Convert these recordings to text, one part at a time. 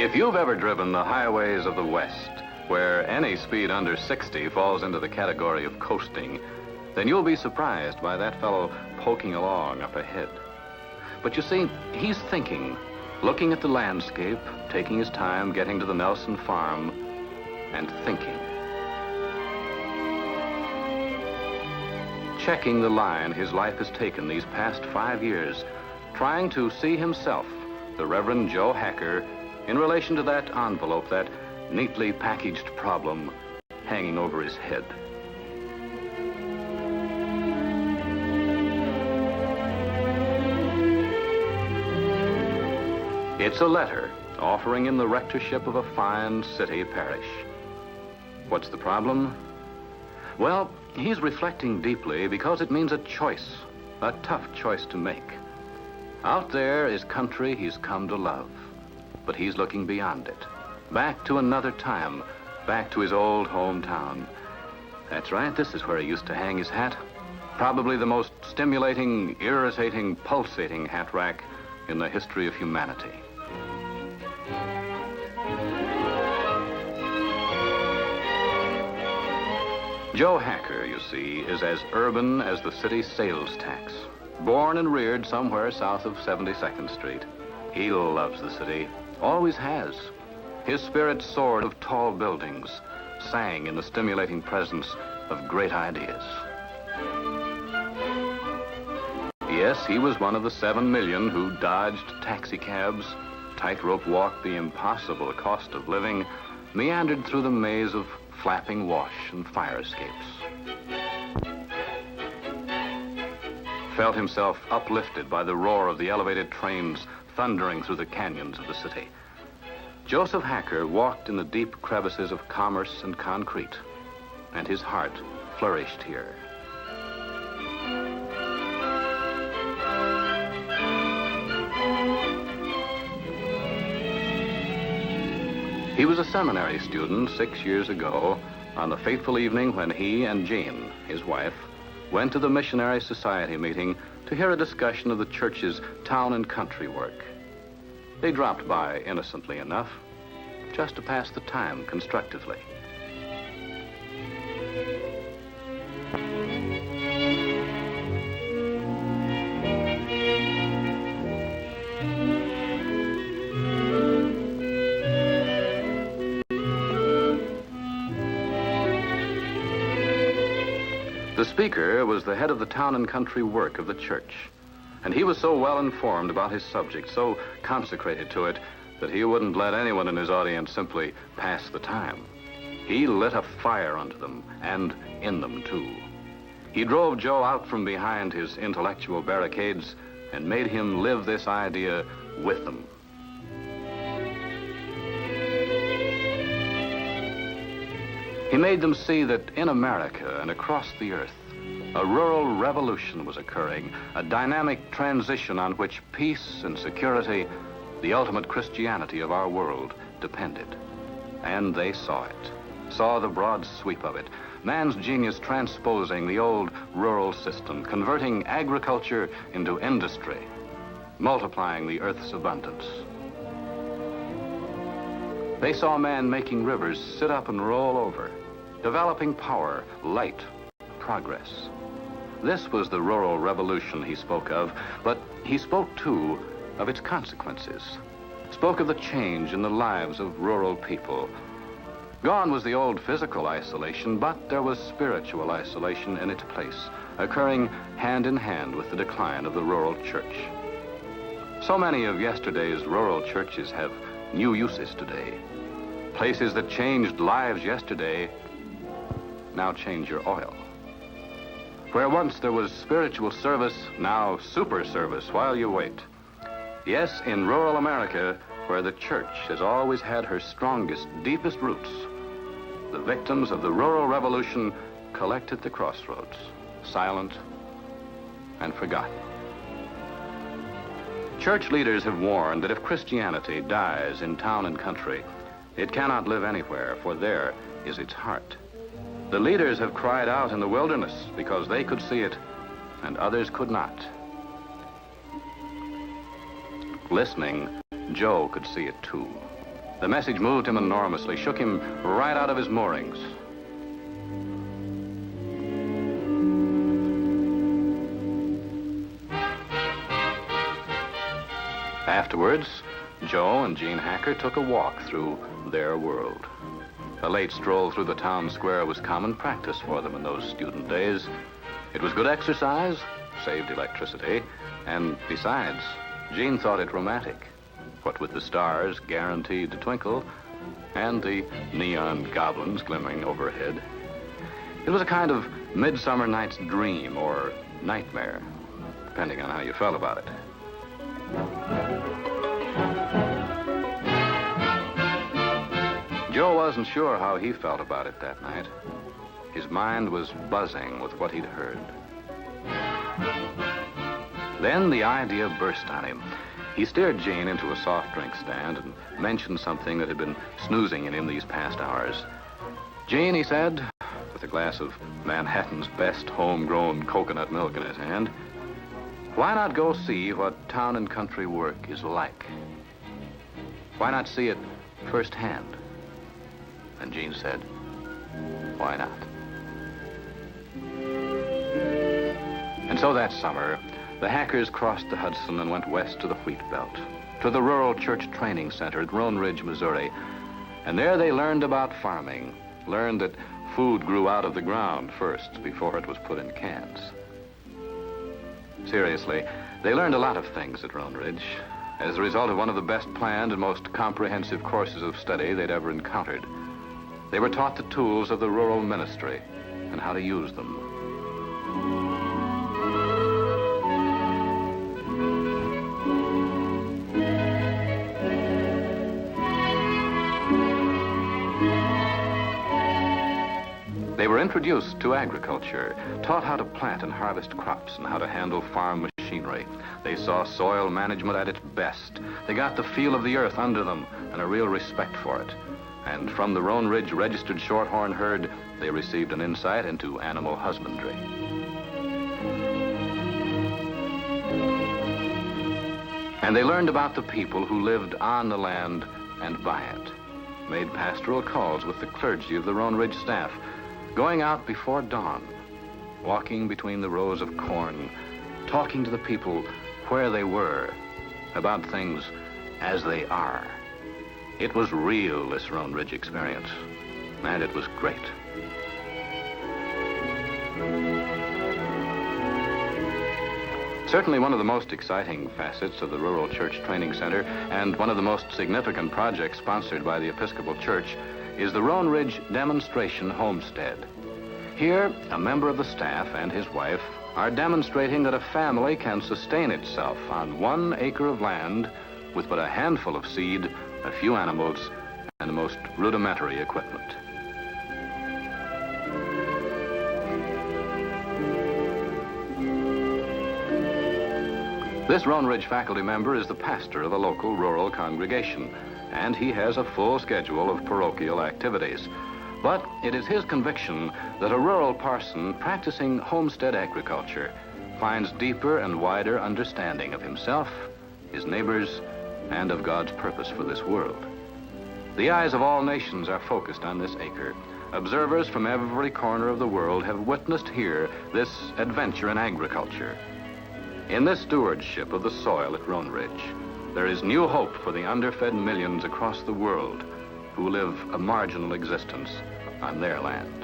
If you've ever driven the highways of the West, where any speed under 60 falls into the category of coasting, then you'll be surprised by that fellow poking along up ahead. But you see, he's thinking, looking at the landscape, taking his time getting to the Nelson farm, and thinking. Checking the line his life has taken these past 5 years, trying to see himself, the Reverend Joe Hacker, in relation to that envelope, that neatly packaged problem hanging over his head. It's a letter offering him the rectorship of a fine city parish. What's the problem? Well, he's reflecting deeply because it means a choice, a tough choice to make. Out there is country he's come to love, but he's looking beyond it, back to another time, back to his old hometown. That's right, this is where he used to hang his hat. Probably the most stimulating, irritating, pulsating hat rack in the history of humanity. Joe Hacker, you see, is as urban as the city's sales tax. Born and reared somewhere south of 72nd Street. He loves the city, always has. His spirit soared of tall buildings, sang in the stimulating presence of great ideas. Yes, he was one of the 7 million who dodged taxicabs, tightrope walked the impossible cost of living, meandered through the maze of flapping wash and fire escapes. Felt himself uplifted by the roar of the elevated trains thundering through the canyons of the city. Joseph Hacker walked in the deep crevices of commerce and concrete, and his heart flourished here. He was a seminary student 6 years ago on the fateful evening when he and Jean, his wife, went to the Missionary Society meeting to hear a discussion of the church's town and country work. They dropped by innocently enough, just to pass the time constructively. The speaker was the head of the town and country work of the church, and he was so well informed about his subject, so consecrated to it, that he wouldn't let anyone in his audience simply pass the time. He lit a fire under them, and in them too. He drove Joe out from behind his intellectual barricades and made him live this idea with them. He made them see that in America and across the earth, a rural revolution was occurring, a dynamic transition on which peace and security, the ultimate Christianity of our world, depended. And they saw it, saw the broad sweep of it, man's genius transposing the old rural system, converting agriculture into industry, multiplying the earth's abundance. They saw man making rivers sit up and roll over, developing power, light, progress. This was the rural revolution he spoke of, but he spoke, too, of its consequences. Spoke of the change in the lives of rural people. Gone was the old physical isolation, but there was spiritual isolation in its place, occurring hand in hand with the decline of the rural church. So many of yesterday's rural churches have new uses today. Places that changed lives yesterday now change your oil. Where once there was spiritual service, now super service while you wait. Yes, in rural America, where the church has always had her strongest, deepest roots, the victims of the rural revolution collect at the crossroads, silent and forgotten. Church leaders have warned that if Christianity dies in town and country, it cannot live anywhere, for there is its heart. The leaders have cried out in the wilderness because they could see it and others could not. Listening, Joe could see it too. The message moved him enormously, shook him right out of his moorings. Afterwards, Joe and Gene Hacker took a walk through their world. A late stroll through the town square was common practice for them in those student days. It was good exercise, saved electricity, and besides, Gene thought it romantic. What with the stars guaranteed to twinkle and the neon goblins glimmering overhead. It was a kind of Midsummer Night's Dream or nightmare, depending on how you felt about it. Joe wasn't sure how he felt about it that night. His mind was buzzing with what he'd heard. Then the idea burst on him. He steered Gene into a soft drink stand and mentioned something that had been snoozing in him these past hours. "Gene," he said, with a glass of Manhattan's best homegrown coconut milk in his hand, "why not go see what town and country work is like? Why not see it firsthand?" And Gene said, "Why not?" And so that summer, the Hackers crossed the Hudson and went west to the Wheat Belt, to the Rural Church Training Center at Roan Ridge, Missouri. And there they learned about farming, learned that food grew out of the ground first before it was put in cans. Seriously, they learned a lot of things at Roan Ridge as a result of one of the best planned and most comprehensive courses of study they'd ever encountered. They were taught the tools of the rural ministry and how to use them. They were introduced to agriculture, taught how to plant and harvest crops and how to handle farm machinery. They saw soil management at its best. They got the feel of the earth under them and a real respect for it. And from the Roan Ridge registered shorthorn herd, they received an insight into animal husbandry. And they learned about the people who lived on the land and by it, made pastoral calls with the clergy of the Roan Ridge staff, going out before dawn, walking between the rows of corn, talking to the people where they were, about things as they are. It was real, this Roan Ridge experience, and it was great. Certainly one of the most exciting facets of the Rural Church Training Center and one of the most significant projects sponsored by the Episcopal Church is the Roan Ridge Demonstration Homestead. Here, a member of the staff and his wife are demonstrating that a family can sustain itself on 1 acre of land with but a handful of seed, a few animals, and the most rudimentary equipment. This Roan Ridge faculty member is the pastor of a local rural congregation, and he has a full schedule of parochial activities. But it is his conviction that a rural parson practicing homestead agriculture finds deeper and wider understanding of himself, his neighbors, and of God's purpose for this world. The eyes of all nations are focused on this acre. Observers from every corner of the world have witnessed here this adventure in agriculture. In this stewardship of the soil at Roan Ridge, there is new hope for the underfed millions across the world who live a marginal existence on their land.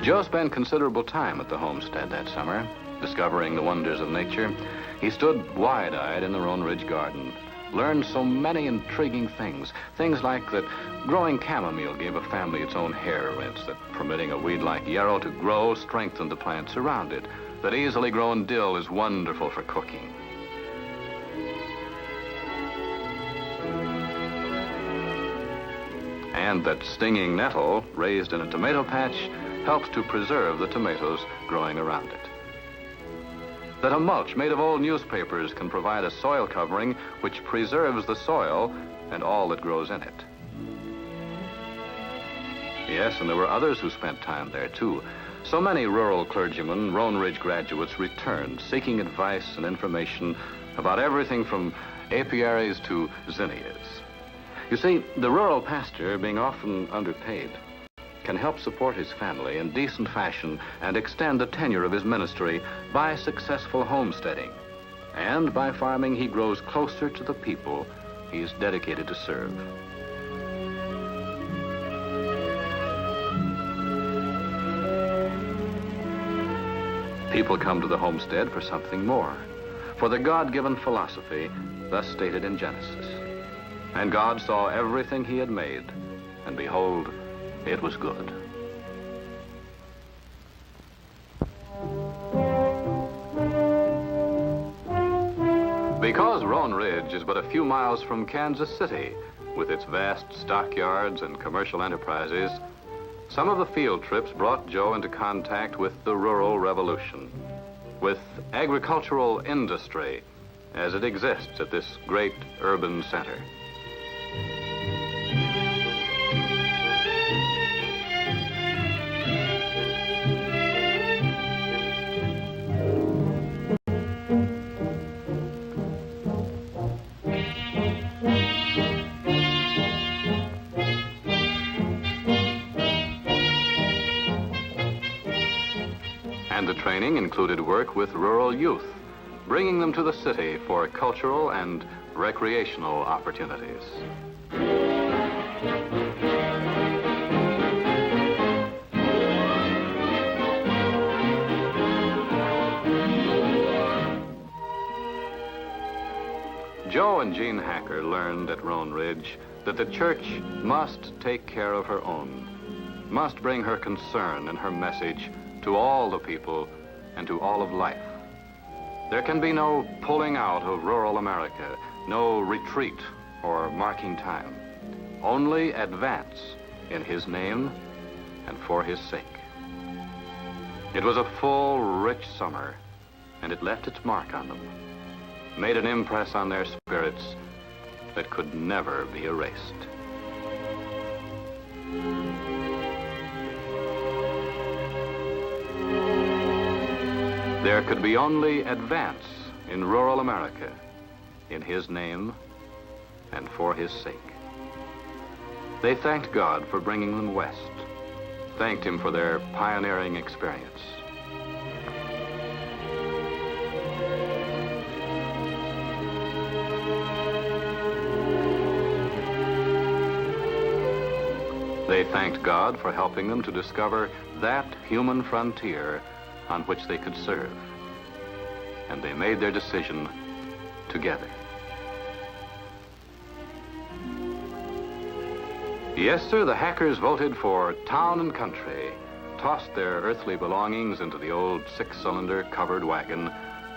Joe spent considerable time at the homestead that summer, discovering the wonders of nature. He stood wide-eyed in the Roan Ridge garden, learned so many intriguing things. Things like that growing chamomile gave a family its own hair rinse, that permitting a weed like yarrow to grow strengthened the plants around it, that easily grown dill is wonderful for cooking. And that stinging nettle raised in a tomato patch helps to preserve the tomatoes growing around it. that a mulch made of old newspapers can provide a soil covering which preserves the soil and all that grows in it. Yes, and there were others who spent time there, too. So many rural clergymen, Roan Ridge graduates, returned, seeking advice and information about everything from apiaries to zinnias. You see, the rural pastor, being often underpaid, can help support his family in decent fashion and extend the tenure of his ministry by successful homesteading. And by farming, he grows closer to the people he is dedicated to serve. People come to the homestead for something more, for the God-given philosophy thus stated in Genesis. And God saw everything he had made, and behold, it was good. Because Roan Ridge is but a few miles from Kansas City, with its vast stockyards and commercial enterprises, some of the field trips brought Joe into contact with the rural revolution, with agricultural industry as it exists at this great urban center. And the training included work with rural youth, bringing them to the city for cultural and recreational opportunities. Joe and Jean Hacker learned at Roan Ridge that the church must take care of her own, must bring her concern and her message to all the people and to all of life. There can be no pulling out of rural America, no retreat or marking time, only advance in his name and for his sake. It was a full, rich summer, and it left its mark on them, made an impress on their spirits that could never be erased. There could be only advance in rural America, in his name and for his sake. They thanked God for bringing them west, thanked him for their pioneering experience. They thanked God for helping them to discover that human frontier on which they could serve. And they made their decision together. Yes, sir, the Hackers voted for town and country, tossed their earthly belongings into the old six-cylinder covered wagon,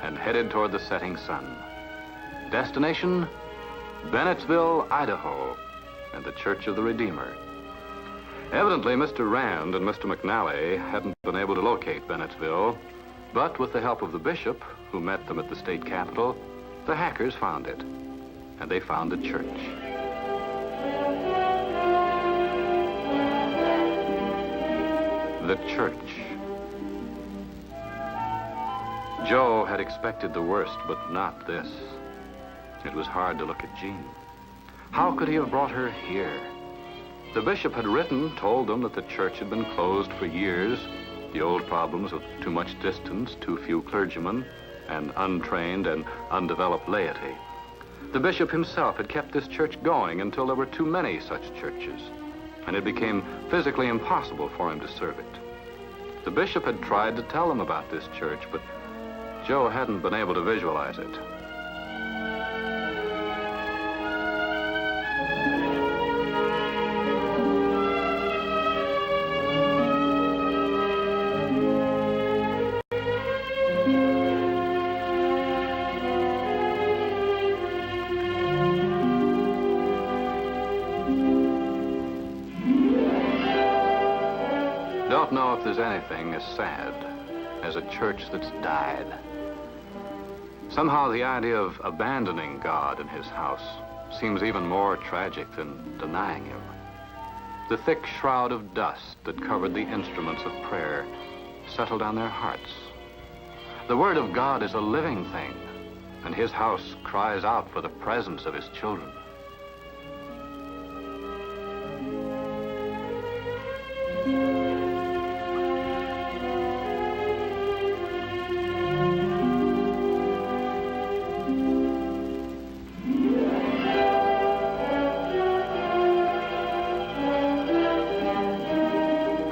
and headed toward the setting sun. Destination, Bennettsville, Idaho, and the Church of the Redeemer. Evidently, Mr. Rand and Mr. McNally hadn't been able to locate Bennettsville, but with the help of the bishop, who met them at the state capitol, the Hackers found it, and they found the church. The church. Joe had expected the worst, but not this. It was hard to look at Jean. How could he have brought her here? The bishop had written, told them that the church had been closed for years, the old problems of too much distance, too few clergymen, and untrained and undeveloped laity. The bishop himself had kept this church going until there were too many such churches, and it became physically impossible for him to serve it. The bishop had tried to tell them about this church, but Joe hadn't been able to visualize it. Don't know if there's anything as sad as a church that's died. Somehow the idea of abandoning God in his house seems even more tragic than denying him. The thick shroud of dust that covered the instruments of prayer settled on their hearts. The Word of God is a living thing, and his house cries out for the presence of his children.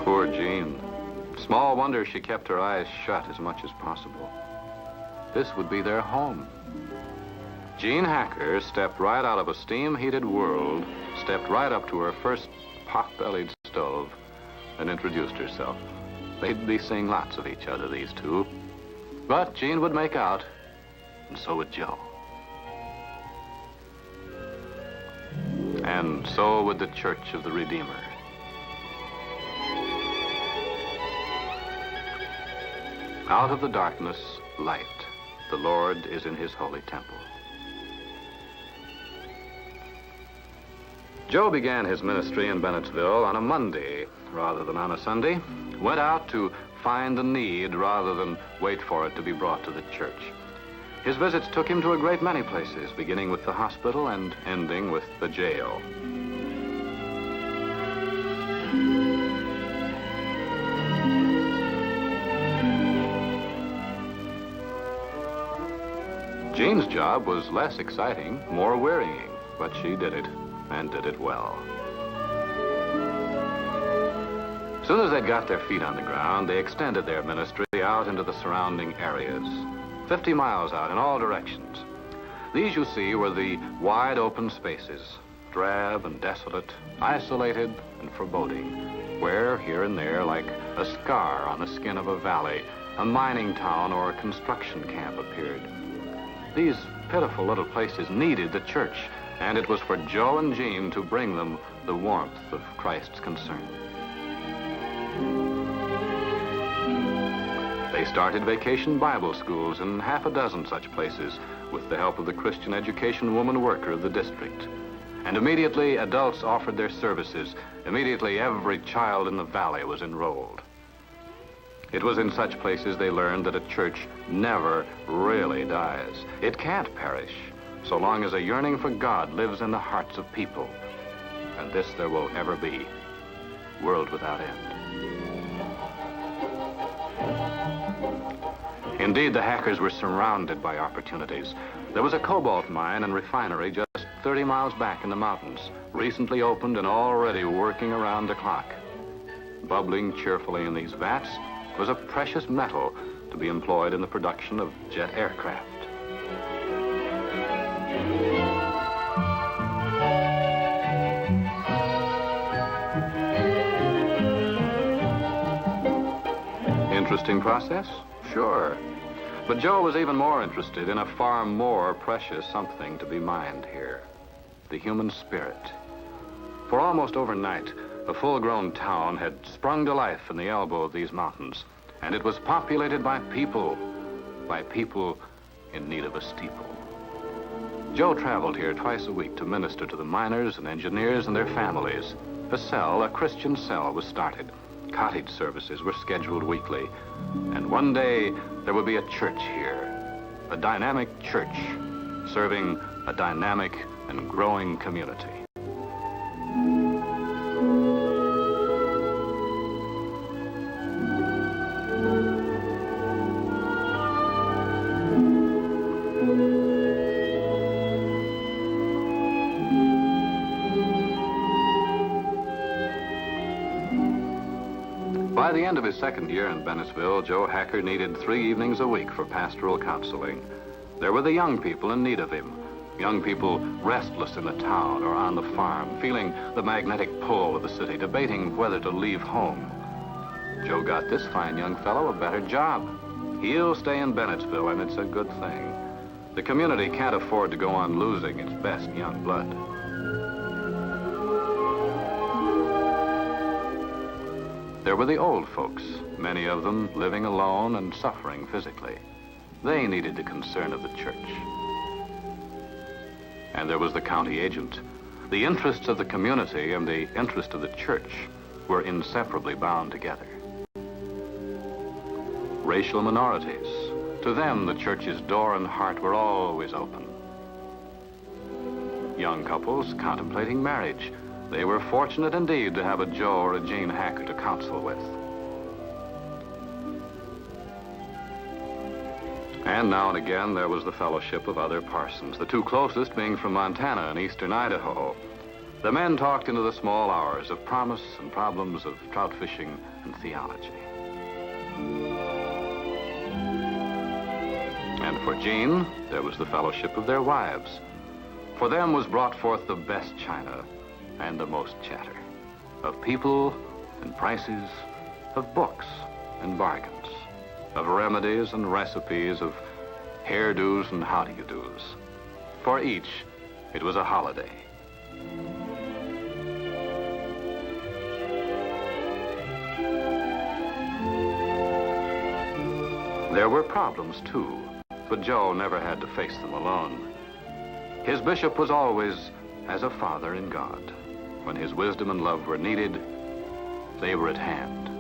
Poor Jean. Small wonder she kept her eyes shut as much as possible. This would be their home. Jean Hacker stepped right out of a steam-heated world, stepped right up to her first pot-bellied stove, and introduced herself. They'd be seeing lots of each other, these two. But Jean would make out, and so would Joe. And so would the Church of the Redeemer. Out of the darkness, light. The Lord is in his holy temple. Joe began his ministry in Bennettsville on a Monday rather than on a Sunday. Went out to find the need rather than wait for it to be brought to the church. His visits took him to a great many places, beginning with the hospital and ending with the jail. Jean's job was less exciting, more wearying, but she did it, and did it well. As soon as they'd got their feet on the ground, they extended their ministry out into the surrounding areas, 50 miles out in all directions. These, you see, were the wide open spaces, drab and desolate, isolated and foreboding, where, here and there, like a scar on the skin of a valley, a mining town or a construction camp appeared. These pitiful little places needed the church, and it was for Joe and Jean to bring them the warmth of Christ's concern. They started vacation Bible schools in half a dozen such places with the help of the Christian education woman worker of the district. And immediately adults offered their services. Immediately every child in the valley was enrolled. It was in such places they learned that a church never really dies. It can't perish so long as a yearning for God lives in the hearts of people. And this there will ever be, world without end. Indeed, the Hackers were surrounded by opportunities. There was a cobalt mine and refinery just 30 miles back in the mountains, recently opened and already working around the clock. Bubbling cheerfully in these vats was a precious metal to be employed in the production of jet aircraft. Interesting process? Sure. But Joe was even more interested in a far more precious something to be mined here, the human spirit. For almost overnight, a full-grown town had sprung to life in the elbow of these mountains, and it was populated by people in need of a steeple. Joe traveled here twice a week to minister to the miners and engineers and their families. A Christian cell, was started. Cottage services were scheduled weekly, and one day there would be a church here, a dynamic church serving a dynamic and growing community. By the end of his second year in Bennettsville, Joe Hacker needed 3 evenings a week for pastoral counseling. There were the young people in need of him, young people restless in the town or on the farm, feeling the magnetic pull of the city, debating whether to leave home. Joe got this fine young fellow a better job. He'll stay in Bennettsville, and it's a good thing. The community can't afford to go on losing its best young blood. There were the old folks, many of them living alone and suffering physically. They needed the concern of the church. And there was the county agent. The interests of the community and the interest of the church were inseparably bound together. Racial minorities. To them, the church's door and heart were always open. Young couples contemplating marriage. They were fortunate indeed to have a Joe or a Jean Hacker to counsel with. And now and again, there was the fellowship of other parsons, the two closest being from Montana and eastern Idaho. The men talked into the small hours of promise and problems of trout fishing and theology. And for Jean, there was the fellowship of their wives. For them was brought forth the best china and the most chatter, of people and prices, of books and bargains, of remedies and recipes, of hairdos and how-do-you-dos. For each, it was a holiday. There were problems, too, but Joe never had to face them alone. His bishop was always as a father in God. When his wisdom and love were needed, they were at hand.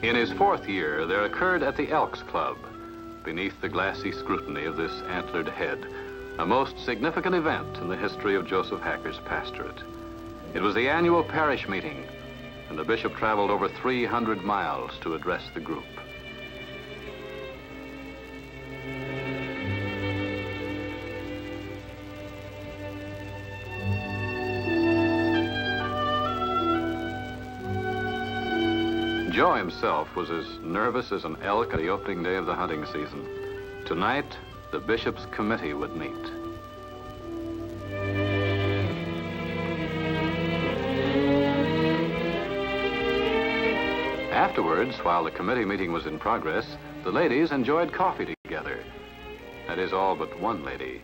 In his fourth year, there occurred at the Elks Club, beneath the glassy scrutiny of this antlered head, a most significant event in the history of Joseph Hacker's pastorate. It was the annual parish meeting, and the bishop traveled over 300 miles to address the group. Joe himself was as nervous as an elk at the opening day of the hunting season. Tonight, the bishop's committee would meet. Afterwards, while the committee meeting was in progress, the ladies enjoyed coffee together. That is, all but one lady.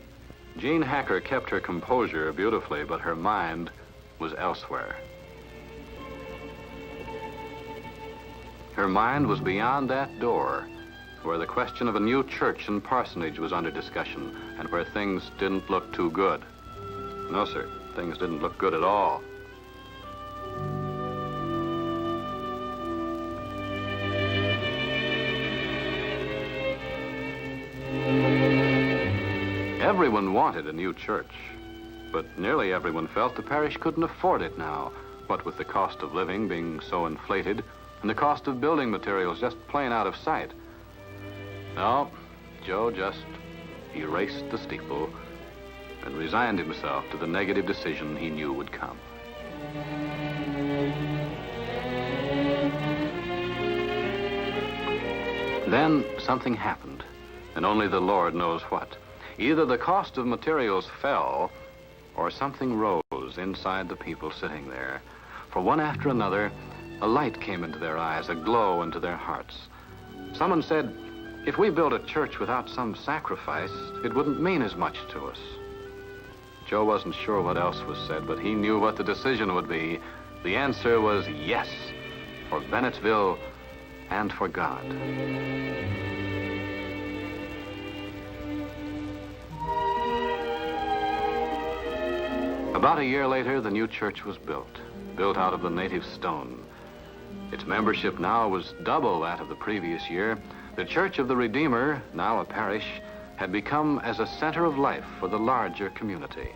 Jean Hacker kept her composure beautifully, but her mind was elsewhere. Her mind was beyond that door, where the question of a new church and parsonage was under discussion, and where things didn't look too good. No, sir, things didn't look good at all. Everyone wanted a new church, but nearly everyone felt the parish couldn't afford it now, what with the cost of living being so inflated and the cost of building materials just plain out of sight. No, Joe just erased the steeple and resigned himself to the negative decision he knew would come. Then something happened, and only the Lord knows what. Either the cost of materials fell, or something rose inside the people sitting there. For one after another, a light came into their eyes, a glow into their hearts. Someone said, if we built a church without some sacrifice, it wouldn't mean as much to us. Joe wasn't sure what else was said, but he knew what the decision would be. The answer was yes, for Bennettsville and for God. About a year later, the new church was built out of the native stone. Its membership now was double that of the previous year. The Church of the Redeemer, now a parish, had become as a center of life for the larger community,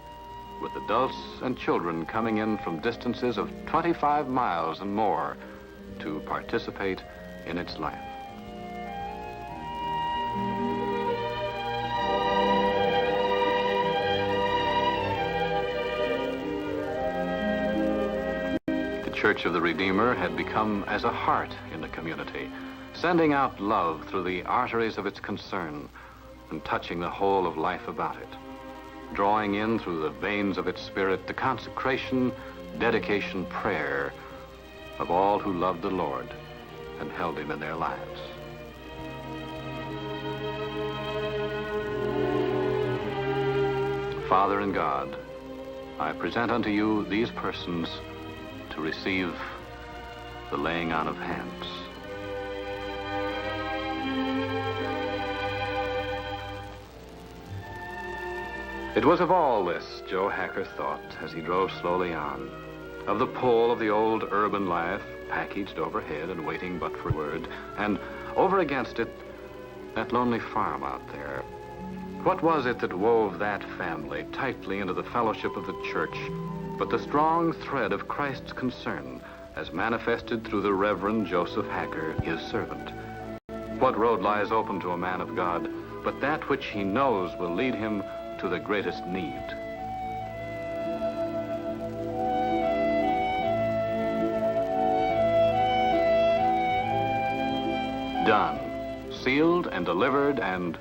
with adults and children coming in from distances of 25 miles and more to participate in its life. The Church of the Redeemer had become as a heart in the community, sending out love through the arteries of its concern and touching the whole of life about it, drawing in through the veins of its spirit the consecration, dedication, prayer of all who loved the Lord and held him in their lives. Father and God, I present unto you these persons to receive the laying on of hands. It was of all this Joe Hacker thought as he drove slowly on. Of the pull of the old urban life, packaged overhead and waiting but for word, and over against it, that lonely farm out there. What was it that wove that family tightly into the fellowship of the church, but the strong thread of Christ's concern as manifested through the Reverend Joseph Hacker, his servant? What road lies open to a man of God, but that which he knows will lead him to the greatest need? Done, sealed and delivered, and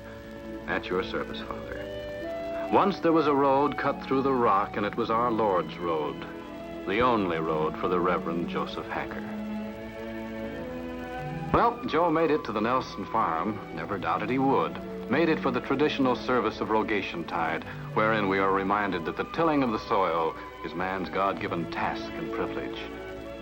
at your service, Father. Once there was a road cut through the rock, and it was our Lord's road, the only road for the Reverend Joseph Hacker. Well, Joe made it to the Nelson farm, never doubted he would. Made it for the traditional service of Rogation Tide, wherein we are reminded that the tilling of the soil is man's God-given task and privilege,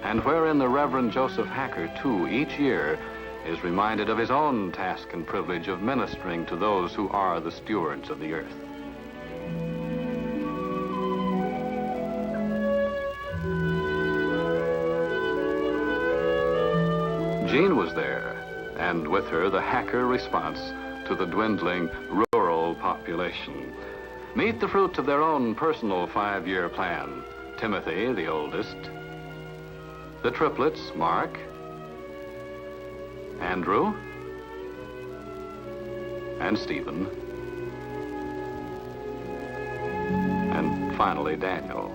and wherein the Reverend Joseph Hacker, too, each year is reminded of his own task and privilege of ministering to those who are the stewards of the earth. Jean was there, and with her the Hacker response to the dwindling rural population. Meet the fruits of their own personal 5-year plan. Timothy, the oldest, the triplets, Mark, Andrew, and Stephen, and finally Daniel.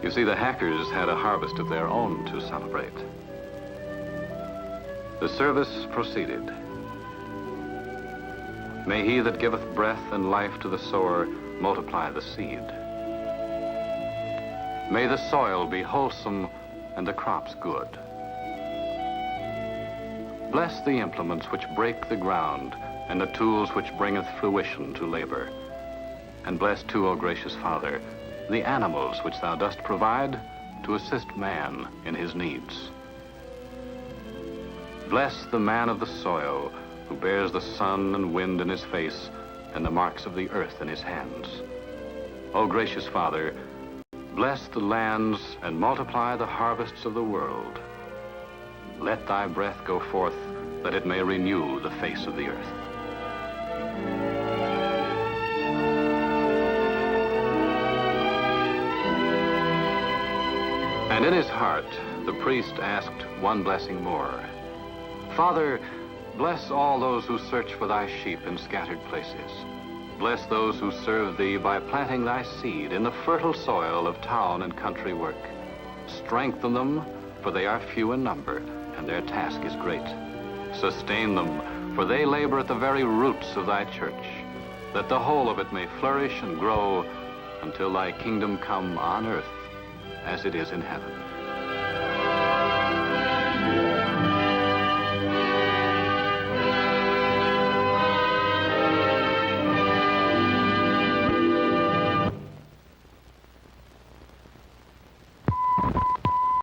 You see, the Hackers had a harvest of their own to celebrate. The service proceeded. May he that giveth breath and life to the sower multiply the seed. May the soil be wholesome and the crops good. Bless the implements which break the ground and the tools which bringeth fruition to labor. And bless too, O gracious Father, the animals which thou dost provide to assist man in his needs. Bless the man of the soil who bears the sun and wind in his face and the marks of the earth in his hands. O gracious Father, bless the lands and multiply the harvests of the world. Let thy breath go forth that it may renew the face of the earth. And in his heart, the priest asked one blessing more. Father, bless all those who search for thy sheep in scattered places. Bless those who serve thee by planting thy seed in the fertile soil of town and country work. Strengthen them, for they are few in number, and their task is great. Sustain them, for they labor at the very roots of thy church, that the whole of it may flourish and grow until thy kingdom come on earth as it is in heaven.